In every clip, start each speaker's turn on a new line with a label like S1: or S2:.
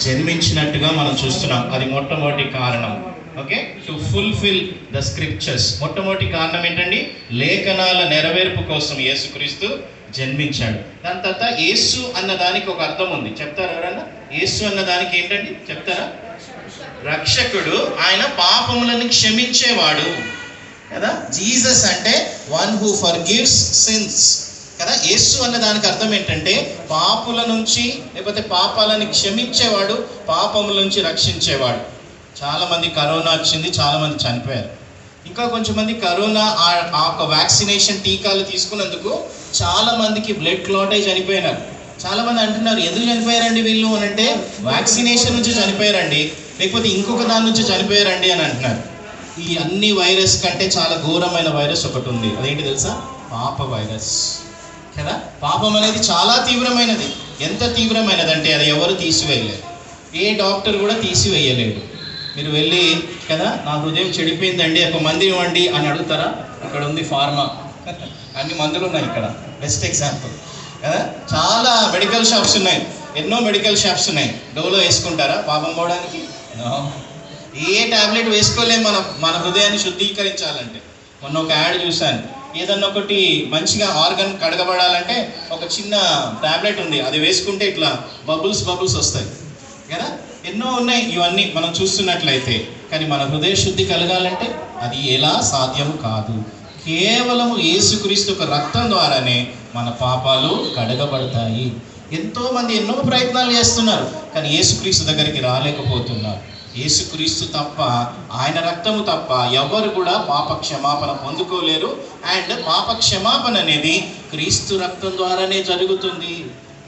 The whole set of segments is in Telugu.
S1: జన్మించినట్టుగా మనం చూస్తున్నాం. అది మొట్టమొదటి కారణం. Okay, to fulfil the scriptures. మొట్టమొదటి కారణం ఏంటండి? లేఖనాల నెరవేర్పు కోసం యేసుక్రీస్తు జన్మించాడు. దాని తర్వాత యేసు అన్న దానికి ఒక అర్థం ఉంది, చెప్తారా ఎవరన్నా? యేసు అన్న దానికి ఏంటండి చెప్తారా? రక్షకుడు, ఆయన పాపములను క్షమించేవాడు కదా. జీసస్ అంటే వన్ హూ ఫర్గివ్స్ సిన్స్ కదా. యేసు అన్న దానికి అర్థం ఏంటంటే పాపుల నుంచి, లేకపోతే పాపాలను క్షమించేవాడు, పాపముల నుంచి రక్షించేవాడు. చాలామంది కరోనా వచ్చింది, చాలామంది చనిపోయారు. ఇంకా కొంచెం మంది కరోనా ఆ ఒక వ్యాక్సినేషన్ టీకాలు తీసుకున్నందుకు చాలామందికి బ్లడ్ క్లాట్ అయి చనిపోయినారు. చాలామంది అంటున్నారు, ఎందుకు చనిపోయారండి వీళ్ళు అని అంటే, వ్యాక్సినేషన్ నుంచి చనిపోయారండి, లేకపోతే ఇంకొక దాని నుంచి చనిపోయారండి అని అంటున్నారు. ఈ అన్ని వైరస్ కంటే చాలా ఘోరమైన వైరస్ ఒకటి ఉంది. అదేంటి తెలుసా? పాప వైరస్ కదా. పాపం అనేది చాలా తీవ్రమైనది. ఎంత తీవ్రమైనది అంటే అది ఎవరు తీసివేయలేరు, ఏ డాక్టర్ కూడా తీసివేయలేడు. మీరు వెళ్ళి కదా, నా హృదయం చెడిపోయిందండి, ఒక మంది ఇవ్వండి అని అడుగుతారా? ఇక్కడ ఉంది ఫార్మా, అన్ని మందులు ఉన్నాయి ఇక్కడ. బెస్ట్ ఎగ్జాంపుల్ కదా. చాలా మెడికల్ షాప్స్ ఉన్నాయి, ఎన్నో మెడికల్ షాప్స్ ఉన్నాయి. డోలో వేసుకుంటారా పాపం పోవడానికి? ఏ ట్యాబ్లెట్ వేసుకోలేము మన హృదయాన్ని శుద్ధీకరించాలంటే. మొన్న ఒక యాడ్ చూశాను, ఏదన్నా ఒకటి మంచిగా ఆర్గన్ కడగబడాలంటే ఒక చిన్న ట్యాబ్లెట్ ఉంది, అది వేసుకుంటే ఇట్లా బబుల్స్ వస్తాయి కదా. ఎన్నో ఉన్నాయి ఇవన్నీ మనం చూస్తున్నట్లయితే. కానీ మన హృదయ శుద్ధి కలగాలంటే అది ఎలా సాధ్యం కాదు. కేవలము యేసుక్రీస్తు యొక్క రక్తం ద్వారానే మన పాపాలు కడగబడతాయి. ఎంతోమంది ఎన్నో ప్రయత్నాలు చేస్తున్నారు, కానీ యేసుక్రీస్తు దగ్గరికి రాలేకపోతున్నారు. యేసుక్రీస్తు తప్ప, ఆయన రక్తము తప్ప ఎవరు కూడా పాప క్షమాపణ పొందుకోలేరు. అండ్ పాప క్షమాపణ అనేది క్రీస్తు రక్తం ద్వారానే జరుగుతుంది.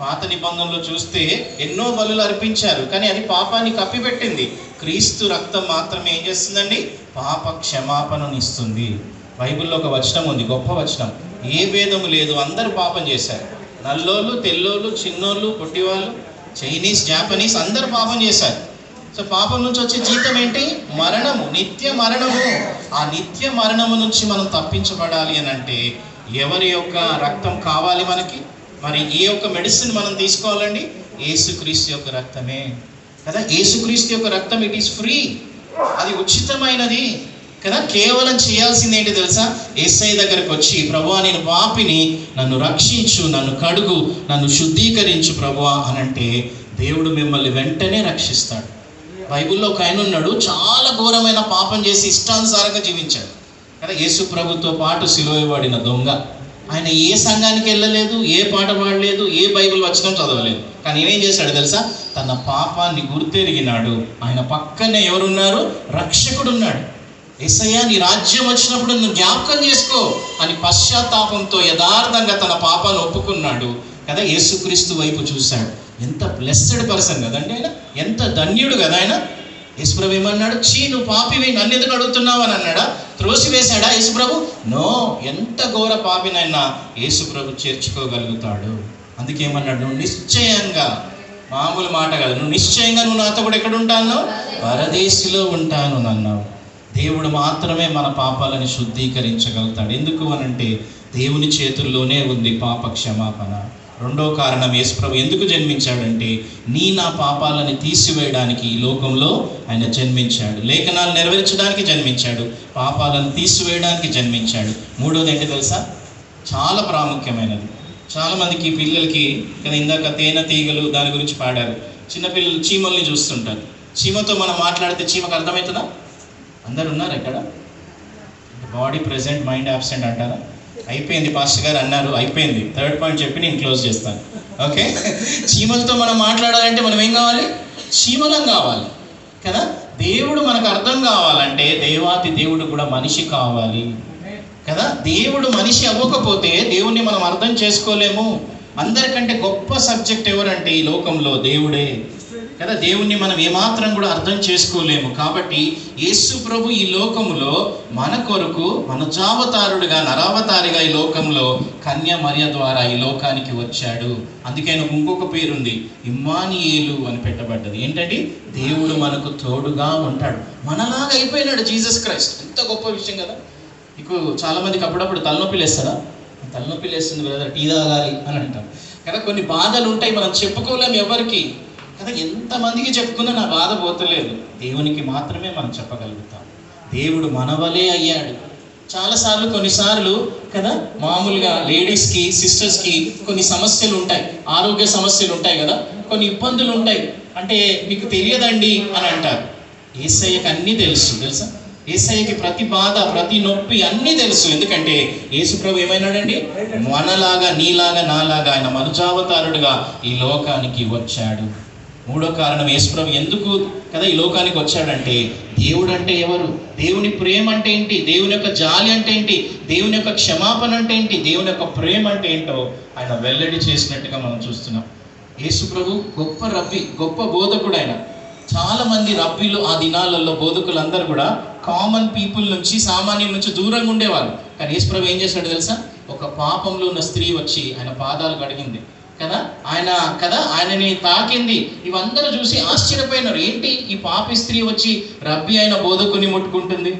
S1: పాత నిబంధనలో చూస్తే ఎన్నో బలులు అర్పించారు, కానీ అది పాపాన్ని కప్పిపెట్టింది. క్రీస్తు రక్తం మాత్రమే ఏం చేస్తుందండి? పాప క్షమాపణను ఇస్తుంది. బైబిల్లో ఒక వచనం ఉంది, గొప్ప వచనం. ఏ భేదము లేదు, అందరూ పాపం చేశారు. నల్లోళ్ళు, తెల్లోళ్ళు, చిన్నోళ్ళు, పొట్టివాళ్ళు, చైనీస్, జాపనీస్ అందరూ పాపం చేశారు. సో పాపం నుంచి వచ్చే జీతం ఏంటి? మరణము, నిత్య మరణము. ఆ నిత్య మరణము నుంచి మనం తప్పించబడాలి అని అంటే ఎవరి యొక్క రక్తం కావాలి మనకి? మరి ఏ యొక్క మెడిసిన్ మనం తీసుకోవాలండి? యేసుక్రీస్తు యొక్క రక్తమే కదా. యేసుక్రీస్తు యొక్క రక్తం, ఇట్ ఈస్ ఫ్రీ, అది ఉచితమైనది కదా. కేవలం చేయాల్సింది ఏంటి తెలుసా? యేసయ్య దగ్గరకు వచ్చి, ప్రభువా నేను పాపిని, నన్ను రక్షించు, నన్ను కడుగు, నన్ను శుద్ధీకరించు ప్రభువా అని అంటే దేవుడు మిమ్మల్ని వెంటనే రక్షిస్తాడు. బైబిల్లో ఒక ఆయన ఉన్నాడు, చాలా ఘోరమైన పాపం చేసి ఇష్టానుసారంగా జీవించాడు కదా. యేసు ప్రభుతో పాటు సిలువబడిన దొంగ. ఆయన ఏ సంఘానికి వెళ్ళలేదు, ఏ పాట పాడలేదు, ఏ బైబిల్ వచనం చదవలేదు. కానీ ఏం చేశాడు తెలుసా? తన పాపాన్ని గుర్తెరిగినాడు. ఆయన పక్కనే ఎవరున్నారు? రక్షకుడు ఉన్నాడు. యేసయ్య నీ రాజ్యం వచ్చినప్పుడు నువ్వు జ్ఞాపకం చేసుకో అని పశ్చాత్తాపంతో యథార్థంగా తన పాపాన్ని ఒప్పుకున్నాడు కదా. యేసుక్రీస్తు వైపు చూశాడు. ఎంత బ్లెస్సెడ్ పర్సన్ కదండి ఆయన, ఎంత ధన్యుడు కదా ఆయన. యేసుప్రభు ఏమన్నాడు? నువ్వు పాపివి, నన్ను ఎందుకు అడుగుతున్నావు అని అన్నాడా? త్రోసివేశాడా యేసుప్రభు? నో. ఎంత ఘోర పాపినైనా యేసుప్రభు చేర్చుకోగలుగుతాడు. అందుకేమన్నాడు? నువ్వు నిశ్చయంగా, మామూలు మాట కాదు, నువ్వు నిశ్చయంగా నువ్వు నాతో కూడా ఎక్కడ ఉంటాను? పరదేశిలో ఉంటాను అన్నావు. దేవుడు మాత్రమే మన పాపాలను శుద్ధీకరించగలుగుతాడు. ఎందుకు అనంటే దేవుని చేతుల్లోనే ఉంది పాప క్షమాపణ. రెండో కారణం, యేసుప్రభు ఎందుకు జన్మించాడంటే నా పాపాలను తీసివేయడానికి ఈ లోకంలో ఆయన జన్మించాడు. లేఖనాలు నెరవేర్చడానికి జన్మించాడు, పాపాలను తీసివేయడానికి జన్మించాడు. మూడోది ఏంటి తెలుసా? చాలా ప్రాముఖ్యమైనది. చాలామందికి పిల్లలకి కదా, ఇందాక తేనె తీగలు దాని గురించి పాడారు. చిన్నపిల్లలు చీమల్ని చూస్తుంటారు. చీమతో మనం మాట్లాడితే చీమకు అర్థమవుతుందా? అందరు ఉన్నారు ఇక్కడ? బాడీ ప్రెజెంట్, మైండ్ యాబ్సెంట్ అంటారా? అయిపోయింది, పాస్టర్ గారు అన్నారు, అయిపోయింది. థర్డ్ పాయింట్ చెప్పి నేను క్లోజ్ చేస్తాను. ఓకే, చీమలతో మనం మాట్లాడాలంటే మనం ఏం కావాలి? చీమలం కావాలి కదా. దేవుడు మనకు అర్థం కావాలంటే దేవాతి దేవుడు కూడా మనిషి కావాలి కదా. దేవుడు మనిషి అవ్వకపోతే దేవుణ్ణి మనం అర్థం చేసుకోలేము. అందరికంటే గొప్ప సబ్జెక్ట్ ఎవరంటే ఈ లోకంలో దేవుడే కదా. దేవుణ్ణి మనం ఏమాత్రం కూడా అర్థం చేసుకోలేము. కాబట్టి యేసు ప్రభు ఈ లోకములో మన కొరకు, మన జావతారుడుగా, నరావతారిగా ఈ లోకంలో కన్య మరియ ద్వారా ఈ లోకానికి వచ్చాడు. అందుకే ఇంకొక పేరుంది, ఇమ్మానుయేలు అని పెట్టబడ్డది. ఏంటంటే దేవుడు మనకు తోడుగా ఉంటాడు. మనలాగా అయిపోయినాడు జీసస్ క్రైస్ట్. ఎంత గొప్ప విషయం కదా. మీకు చాలామందికి అప్పుడప్పుడు తలనొప్పి లేస్తారా? తలనొప్పి లేస్తుంది బ్రదర్, టీ తాగాలి అని అంటాం కదా. కొన్ని బాధలు ఉంటాయి, మనం చెప్పుకోలేము ఎవరికి. కదా ఎంతమందికి చెప్పుకున్నా నా బాధ పోతలేదు. దేవునికి మాత్రమే మనం చెప్పగలుగుతాం. దేవుడు మనవలే అయ్యాడు. చాలాసార్లు కొన్నిసార్లు కదా మామూలుగా లేడీస్కి సిస్టర్స్కి కొన్ని సమస్యలు ఉంటాయి, ఆరోగ్య సమస్యలు ఉంటాయి కదా, కొన్ని ఇబ్బందులు ఉంటాయి. అంటే మీకు తెలియదండి అని అంటారు. యేసయ్యకి అన్నీ తెలుసా? యేసయ్యకి ప్రతి బాధ ప్రతి నొప్పి అన్నీ తెలుసు. ఎందుకంటే యేసుప్రభు ఏమైనాడండి, మనలాగా నీలాగా నాలాగా ఆయన మనుజావతారుడుగా ఈ లోకానికి వచ్చాడు. మూడో కారణం, యేసుప్రభు ఎందుకు కదా ఈ లోకానికి వచ్చాడంటే, దేవుడు అంటే ఎవరు, దేవుని ప్రేమ అంటే ఏంటి, దేవుని యొక్క జాలి అంటే ఏంటి, దేవుని యొక్క క్షమాపణ అంటే ఏంటి, దేవుని యొక్క ప్రేమ అంటే ఏంటో ఆయన వెల్లడి చేసినట్టుగా మనం చూస్తున్నాం. యేసుప్రభు గొప్ప రబ్బీ, గొప్ప బోధకుడు. ఆయన చాలా మంది రబ్బీలు ఆ దినాలలో బోధకులందరూ కూడా కామన్ పీపుల్ నుంచి, సామాన్యుల నుంచి దూరంగా ఉండేవాళ్ళు. కానీ యేసుప్రభు ఏం చేశాడు తెలుసా? ఒక పాపంలో ఉన్న స్త్రీ వచ్చి ఆయన పాదాలు కడిగింది కదా, ఆయనని తాకింది. ఇవందరూ చూసి ఆశ్చర్యపోయినారు. ఏంటి ఈ పాపి స్త్రీ వచ్చి రబ్బీ అయిన బోధకుని ముట్టుకుంటుంది?